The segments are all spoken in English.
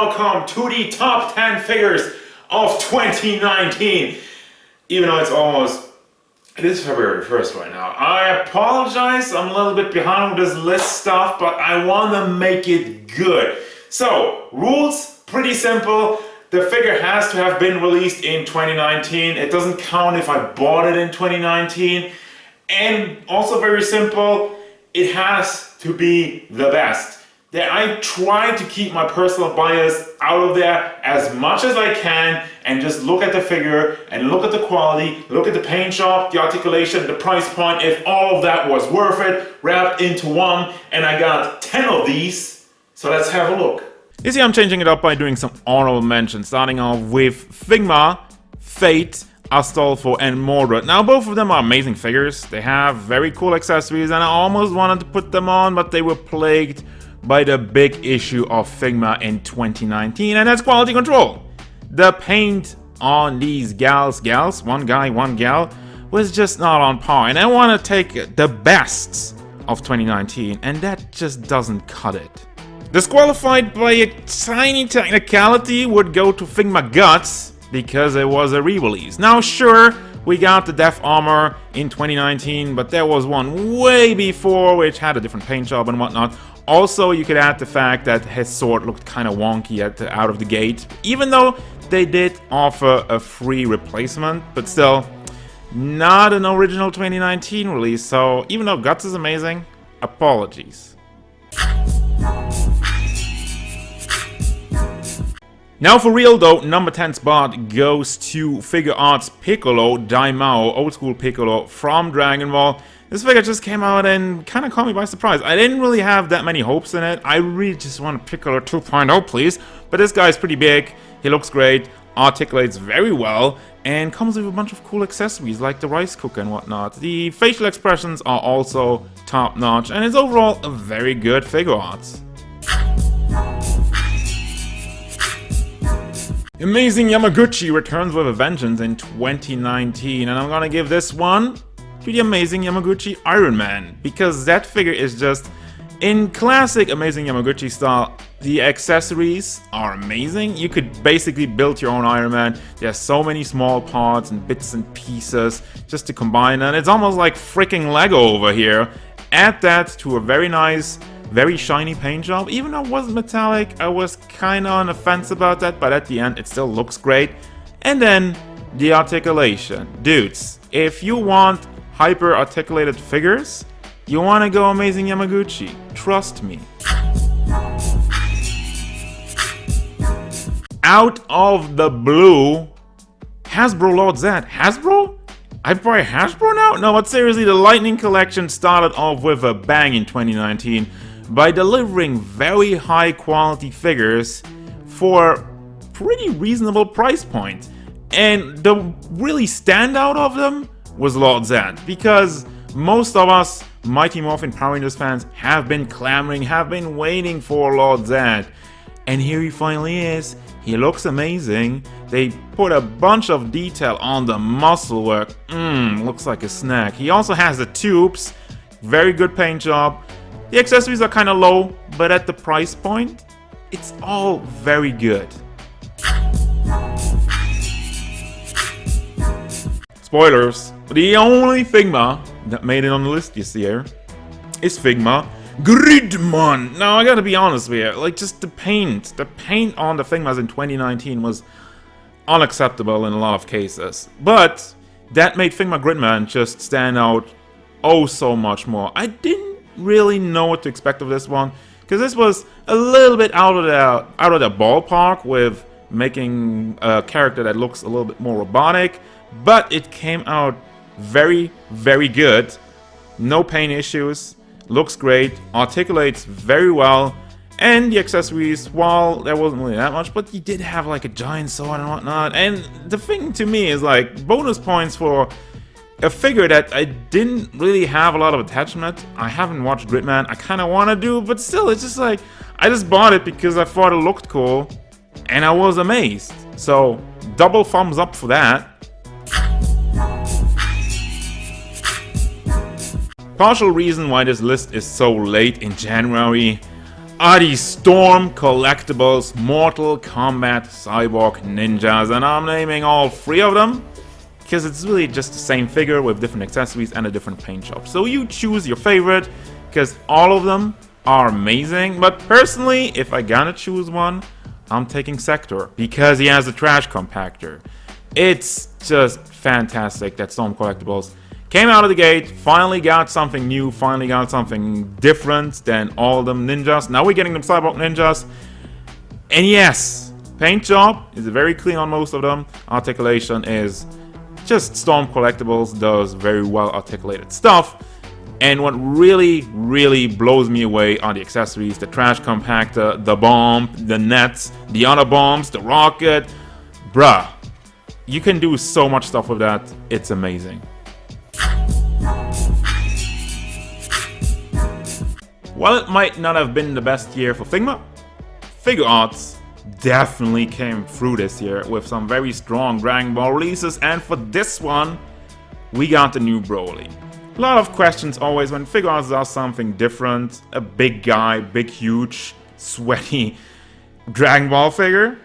welcome to the top 10 figures of 2019. Even though it is February 1st right now. I apologize, I'm a little bit behind with this list stuff, but I want to make it good. So, rules, pretty simple. The figure has to have been released in 2019. It doesn't count if I bought it in 2019. And also very simple, it has to be the best. I try to keep my personal bias out of there as much as I can and just look at the figure and look at the quality, look at the paint job, the articulation, the price point, if all of that was worth it, wrapped into one, and I got 10 of these, so let's have a look. You see, I'm changing it up by doing some honorable mentions, starting off with Figma, Fate, Astolfo, and Mordred. Now, both of them are amazing figures. They have very cool accessories, and I almost wanted to put them on, but they were plagued by the big issue of Figma in 2019, and that's quality control. The paint on these gals, one guy, one gal, was just not on par, and I want to take the best of 2019, and that just doesn't cut it. Disqualified by a tiny technicality would go to Figma Guts, because it was a re-release. Now sure, we got the Death Armor in 2019, but there was one way before which had a different paint job and whatnot. Also, you could add the fact that his sword looked kind of wonky out of the gate, even though they did offer a free replacement, but still, not an original 2019 release, so even though Guts is amazing, apologies. Now for real though, number 10 spot goes to Figuarts Piccolo, Daimao, old school Piccolo from Dragon Ball. This figure just came out and kind of caught me by surprise. I didn't really have that many hopes in it. I really just want a Piccolo 2.0 please. But this guy's pretty big, he looks great, articulates very well, and comes with a bunch of cool accessories like the rice cooker and whatnot. The facial expressions are also top notch, and it's overall a very good figure art. Amazing Yamaguchi returns with a vengeance in 2019, and I'm gonna give this one to the Amazing Yamaguchi Iron Man, because that figure is just in classic Amazing Yamaguchi style. The accessories are amazing. You could basically build your own Iron Man. There's so many small parts and bits and pieces just to combine, and it's almost like freaking Lego over here. Add that to a very nice, very shiny paint job. Even though it wasn't metallic, I was kinda on the fence about that, but at the end it still looks great. And then the articulation. Dudes, if you want hyper articulated figures, you wanna go Amazing Yamaguchi. Trust me. Out of the blue, Hasbro Lord Zedd. Hasbro? I buy Hasbro now? No, but seriously, the Lightning Collection started off with a bang in 2019 by delivering very high quality figures for pretty reasonable price point. And the really standout of them was Lord Zedd, because most of us Mighty Morphin Power Rangers fans have been clamoring, have been waiting for Lord Zedd. And here he finally is. He looks amazing. They put a bunch of detail on the muscle work. Looks like a snack. He also has the tubes. Very good paint job. The accessories are kind of low, but at the price point, it's all very good. Spoilers. The only Figma that made it on the list this year is Figma Gridman. Now I gotta be honest with you, like just the paint on the Figmas in 2019 was unacceptable in a lot of cases. But that made Figma Gridman just stand out oh so much more. I didn't really know what to expect of this one, because this was a little bit out of the ballpark with making a character that looks a little bit more robotic, but it came out very, very good. No paint issues. Looks great, articulates very well, and the accessories, while there wasn't really that much, but you did have like a giant sword and whatnot. And the thing to me is like bonus points for a figure that I didn't really have a lot of attachment. I haven't watched Gridman, I kind of want to do, but still, it's just like, I just bought it because I thought it looked cool, and I was amazed. So, double thumbs up for that. Partial reason why this list is so late in January, are these Storm Collectibles Mortal Kombat Cyborg Ninjas, and I'm naming all 3 of them because it's really just the same figure with different accessories and a different paint job. So you choose your favorite because all of them are amazing, but personally, if I gotta choose one, I'm taking Sector because he has a trash compactor. It's just fantastic that Storm Collectibles came out of the gate, finally got something new, finally got something different than all them ninjas. Now we're getting them Cyborg ninjas. And yes, paint job is very clean on most of them. Articulation is just Storm Collectibles does very well articulated stuff. And what really, really blows me away are the accessories, the trash compactor, the bomb, the nets, the other bombs, the rocket. Bruh, you can do so much stuff with that. It's amazing. While it might not have been the best year for Figma, Figuarts definitely came through this year with some very strong Dragon Ball releases, and for this one, we got the new Broly. A lot of questions always when Figuarts does something different, a big guy, big, huge, sweaty Dragon Ball figure.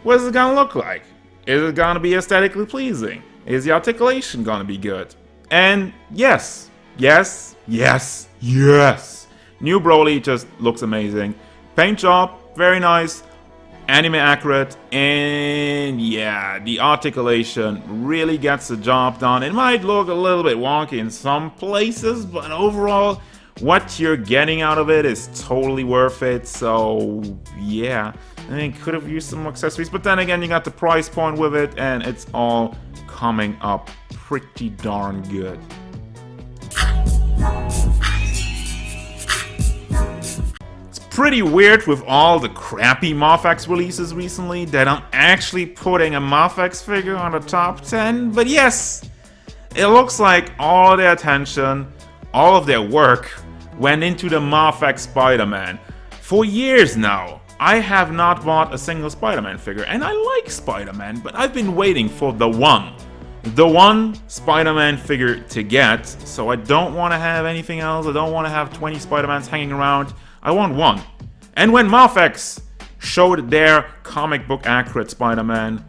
What is it gonna look like? Is it gonna be aesthetically pleasing? Is the articulation gonna be good? And yes, yes, yes, yes. New Broly just looks amazing. Paint job, very nice. Anime accurate. And yeah, the articulation really gets the job done. It might look a little bit wonky in some places, but overall, what you're getting out of it is totally worth it. So yeah, I mean, could have used some accessories, but then again, you got the price point with it, and it's all coming up pretty darn good. Pretty weird with all the crappy Mafex releases recently that I'm actually putting a Mafex figure on the top 10, but yes, it looks like all their attention, all of their work went into the Mafex Spider-Man. For years now, I have not bought a single Spider-Man figure, and I like Spider-Man, but I've been waiting for the one Spider-Man figure to get, so I don't want to have anything else. I don't want to have 20 Spider-Mans hanging around. I want one. And when Mafex showed their comic book accurate Spider-Man,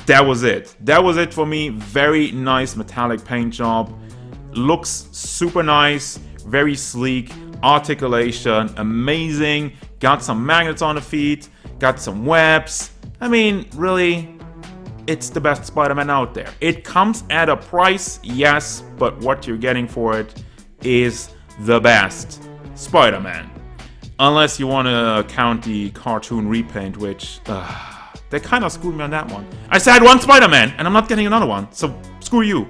that was it. That was it for me. Very nice metallic paint job. Looks super nice, very sleek, articulation, amazing. Got some magnets on the feet, got some webs. I mean, really, it's the best Spider-Man out there. It comes at a price, yes, but what you're getting for it is the best Spider-Man. Unless you want to count the cartoon repaint, which, they kind of screwed me on that one. I said one Spider-Man, and I'm not getting another one, so screw you.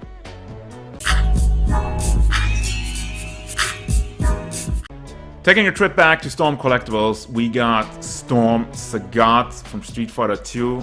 Taking a trip back to Storm Collectibles, we got Storm Sagat from Street Fighter 2.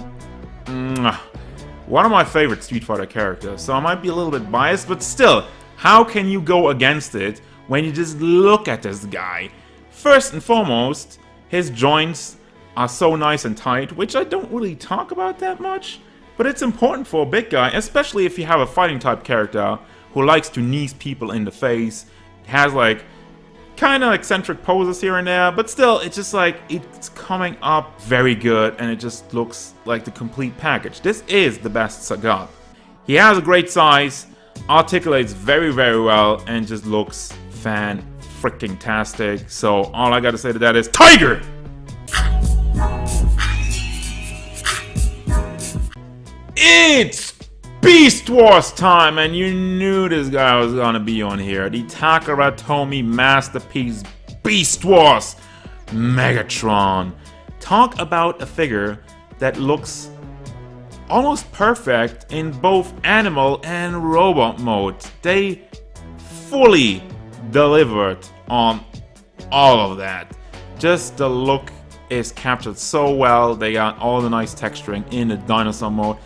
One of my favorite Street Fighter characters, so I might be a little bit biased, but still, how can you go against it when you just look at this guy? First and foremost, his joints are so nice and tight, which I don't really talk about that much, but it's important for a big guy, especially if you have a fighting type character who likes to knees people in the face, has like kind of eccentric poses here and there, but still, it's just like, it's coming up very good, and it just looks like the complete package. This is the best Sagat. He has a great size, articulates very, very well, and just looks fan-freaking-tastic. So all I gotta say to that is, Tiger! It's Beast Wars time, and you knew this guy was gonna be on here. The Takara Tomy masterpiece, Beast Wars, Megatron. Talk about a figure that looks almost perfect in both animal and robot mode. They fully delivered on all of that. Just the look is captured so well. They got all the nice texturing in the dinosaur mode.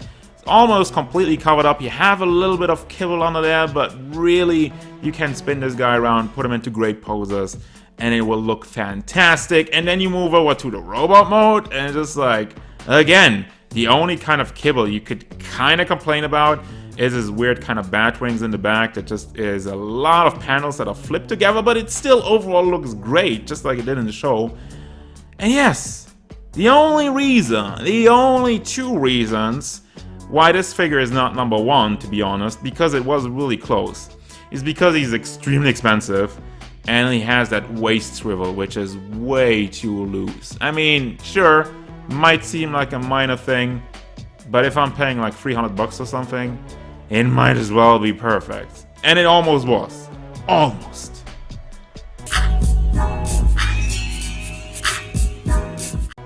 Almost completely covered up. You have a little bit of kibble under there, but really you can spin this guy around, put him into great poses, and it will look fantastic. And then you move over to the robot mode, and it's just like, again, the only kind of kibble you could kind of complain about is this weird kind of bat wings in the back that just is a lot of panels that are flipped together, but it still overall looks great, just like it did in the show. And yes, the only two reasons why this figure is not number one, to be honest, because it was really close, is because he's extremely expensive and he has that waist swivel, which is way too loose. I mean, sure, might seem like a minor thing, but if I'm paying like 300 bucks or something, it might as well be perfect. And it almost was. Almost.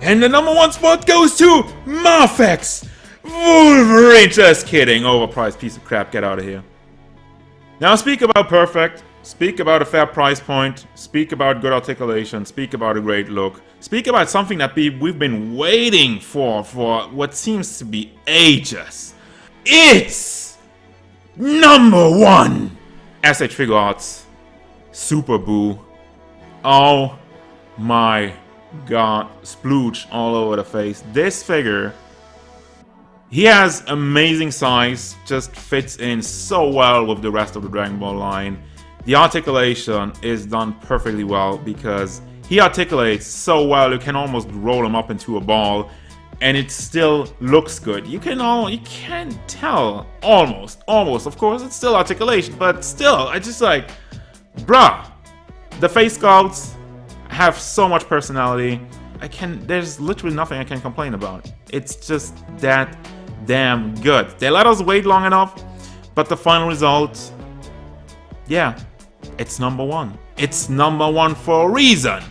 And the number one spot goes to Mafex! Wolverine! Just kidding. Overpriced piece of crap. Get out of here. Now speak about perfect. Speak about a fair price point. Speak about good articulation. Speak about a great look. Speak about something that we've been waiting for what seems to be ages. It's number one! SH Figuarts. Super Boo. Oh my god. Splooge all over the face. This figure, he has amazing size, just fits in so well with the rest of the Dragon Ball line. The articulation is done perfectly well because he articulates so well you can almost roll him up into a ball and it still looks good. You can tell almost. Of course, it's still articulation, but still, I just like, bruh. The face sculpts have so much personality. There's literally nothing I can complain about. It's just that damn good. They let us wait long enough, but the final result, yeah, it's number one. It's number one for a reason.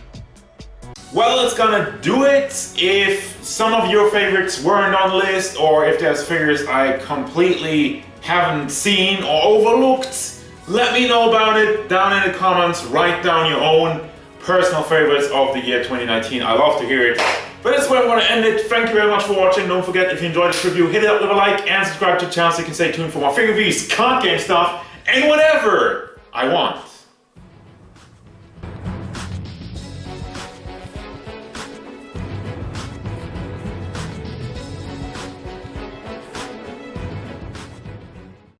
Well, it's gonna do it. If some of your favorites weren't on the list, or if there's figures I completely haven't seen or overlooked, let me know about it down in the comments. Write down your own personal favorites of the year 2019. I love to hear it. But that's where I want to end it. Thank you very much for watching. Don't forget, if you enjoyed this review, hit it up with a like and subscribe to the channel so you can stay tuned for more figure reviews, card game stuff, and whatever I want.